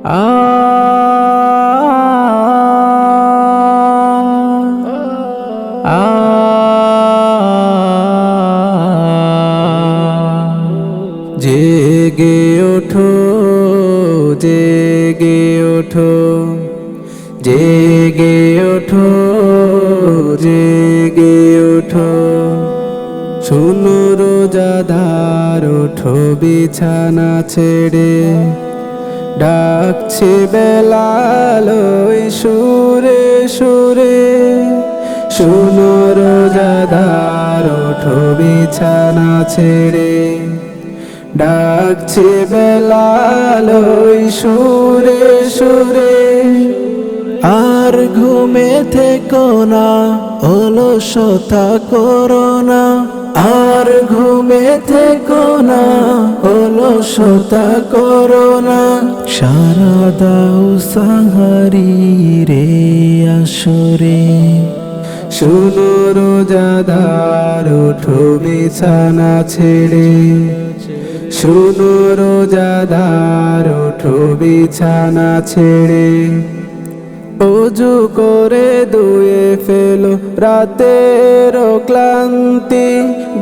আ আ জেগে ওঠো, জেগে ওঠো, জেগে ওঠো, জেগে ওঠো। শোনো রোজাদার, ওঠো বিছানা ছেড়ে, ডাকছে বেলাল ওই সুরে সুরে। শোনো রোজাদার, ওঠো বিছানা ছেড়ে, ডাকছে বেলাল ওই সুরে সুরে। আর ঘুমে থেকো না, অলসতা করো না, আর ঘুমে থেকো না, অলসতা করো না। সারা দাও সাহারি রে আসরে। শোনো রোজাদার, ওঠো বিছানা ছেড়ে, শোনো রোজাদার, ওঠো বিছানা ছেড়ে। ওযু করে ধুয়ে ফেলো রাতের ক্লান্তি,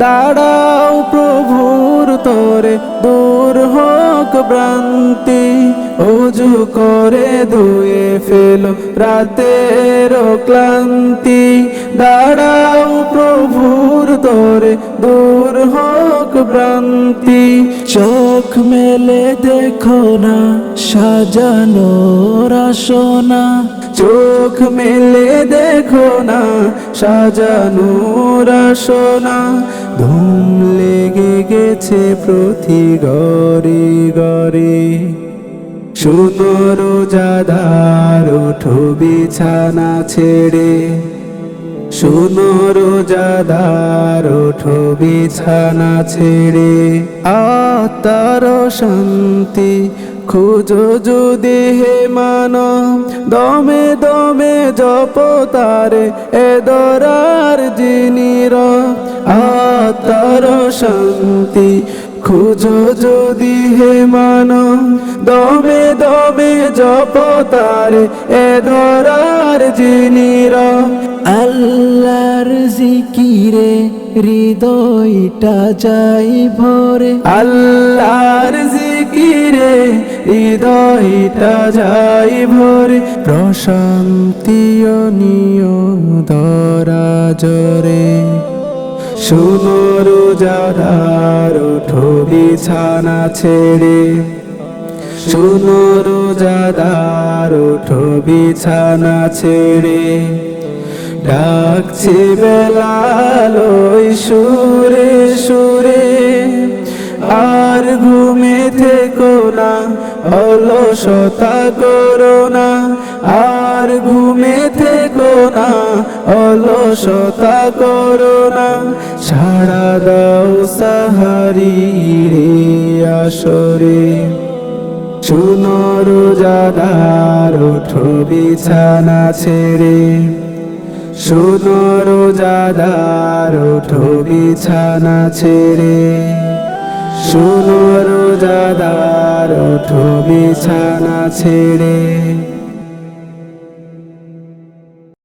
দাঁড়াও প্রভুর তরে, দূর হোক ভ্রান্তি। ওযু করে ধুয়ে ফেলো রাতের ক্লান্তি, দাঁড়াও প্রভুর তরে, দূর হোক ভ্রান্তি। চোখ মেলে দেখো না, সাজানো রাসনা, চোখ মেলে দেখো না, সাজানো রাসনা। ধুম লেগে গেছে প্রতি ঘরে ঘরে। শোনো রোজাদার, ওঠো বিছানা ছেড়ে, শোনো রোজাদার, ওঠো বিছানা ছেড়ে। আত্মার শান্তি খুঁজো যদি হে মানব, দমে দমে জপ তারে এ দরার যিনি রব। আত্মার শান্তি খুঁজো যদি হে মানব, দমে দমে জপ তারে এ দরার যিনি রব। আল্লাহর জিকিরে হৃদয়টা যাই ভরে, আল্লাহর জিকিরে হৃদয়টা যাই ভরে। প্রশান্তি নিয় দরা জরে। শোনো রোজাদার, ওঠো বিছানা ছেড়ে, শোনো রোজাদার, ওঠো বিছানা ছেড়ে। ডাকছে বেলাল ওই সুরে সুরে। আর ঘুমে থেকো না, অলসতা করো না, আর ঘুমে থেকো না, অলসতা করো না। সাড়া দাও সাহারি রে আসরে। শোনো রোজাদার, ওঠো বিছানা ছেড়ে, শোনো রোজাদার, ওঠো বিছানা ছেড়ে। শোনো রোজাদার, ওঠো বিছানা ছেড়ে।